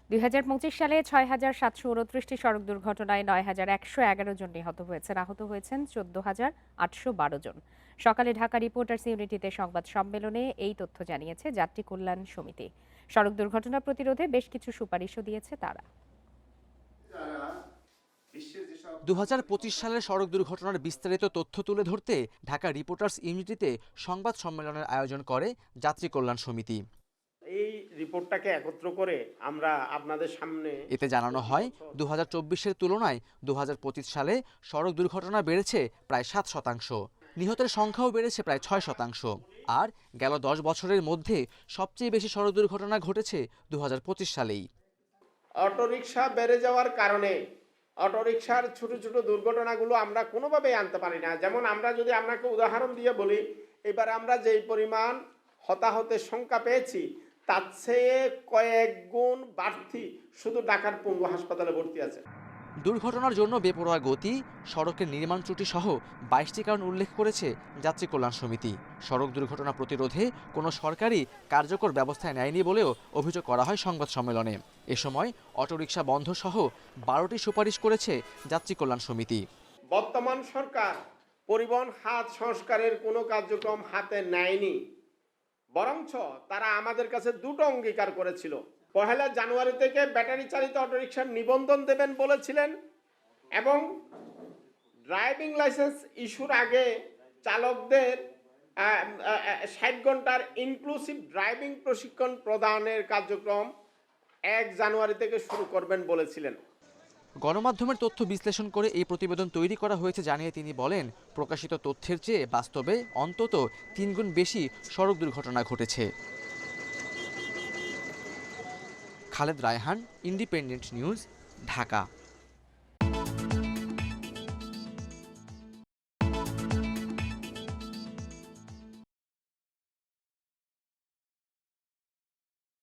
২০২৫ সালে ৬,৭২৯টি সড়ক দুর্ঘটনায় ৯,১১১ জন নিহত হয়েছেন, আহত হয়েছেন ১৪,৮১২ জন। সকালে ঢাকা রিপোর্টার্স ইউনিটিতে সংবাদ সম্মেলনে এই তথ্য জানিয়েছে যাত্রী কল্যাণ সমিতি। সড়ক দুর্ঘটনা প্রতিরোধে বেশ কিছু সুপারিশও দিয়েছে তারা। ২০২৫ সালের সড়ক দুর্ঘটনার বিস্তারিত তথ্য তুলে ধরতে ঢাকা রিপোর্টার্স ইউনিটিতে সংবাদ সম্মেলনের আয়োজন করে যাত্রী কল্যাণ সমিতি। এই রিপোর্টটাকে একত্র করে আমরা আপনাদের সামনে এতে জানানো হয় ২০২৪-এর তুলনায় ২০২৫ সালে সড়ক দুর্ঘটনা বেড়েছে প্রায় ৭%, নিহতের সংখ্যাও বেড়েছে প্রায় ৬%। আর গেল ১০ বছরের মধ্যে সবচেয়ে বেশি সড়ক দুর্ঘটনা ঘটেছে ২০২৫ সালেই। অটোরিকশা বেড়ে যাওয়ার কারণে অটোরিকশার ছোট ছোট দুর্ঘটনাগুলো আমরা কোনোভাবেই আনতে পারি না। যেমন আমরা যদি আপনাকে উদাহরণ দিয়ে বলি, এবার আমরা যেই পরিমাণ হতাহতের সংখ্যা পেয়েছি তার চেয়ে কয়েক গুণ বাড়তি শুধু ঢাকার পঙ্গু হাসপাতালে ভর্তি আছে। দুর্ঘটনার জন্য বেপরোয়া গতি, সড়কের নির্মাণ ত্রুটি সহ ২২টি কারণ উল্লেখ করেছে যাত্রী কল্যাণ সমিতি। সড়ক দুর্ঘটনা প্রতিরোধে কোনো সরকারি কার্যকর ব্যবস্থা নেয়নি বলেও অভিযোগ করা হয় সংবাদ সম্মেলনে। এ সময় অটোরিকশা বন্ধ সহ ১২টি সুপারিশ করেছে যাত্রী কল্যাণ সমিতি। বর্তমান সরকার পরিবহন খাত সংস্কারের কোনো কার্যক্রম হাতে নেয়নি, বরঞ্চ তারা আমাদের কাছে দুটো অঙ্গীকার করেছিল। ১ জানুয়ারি থেকে ব্যাটারি চালিত অটোরিকশার নিবন্ধন দেবেন বলেছিলেন এবং ড্রাইভিং লাইসেন্স ইস্যুর আগে চালকদের ৬০ ঘন্টার ইনক্লুসিভ ড্রাইভিং প্রশিক্ষণ প্রদানের কার্যক্রম ১ জানুয়ারি থেকে শুরু করবেন বলেছিলেন। গণমাধ্যমের তথ্য বিশ্লেষণ করে এই প্রতিবেদন তৈরি করা হয়েছে জানিয়ে তিনি বলেন, প্রকাশিত তথ্যের চেয়ে বাস্তবে অন্তত ৩ গুণ বেশি সড়ক দুর্ঘটনা ঘটেছে। Khaled Raihan, independent news, Dhaka.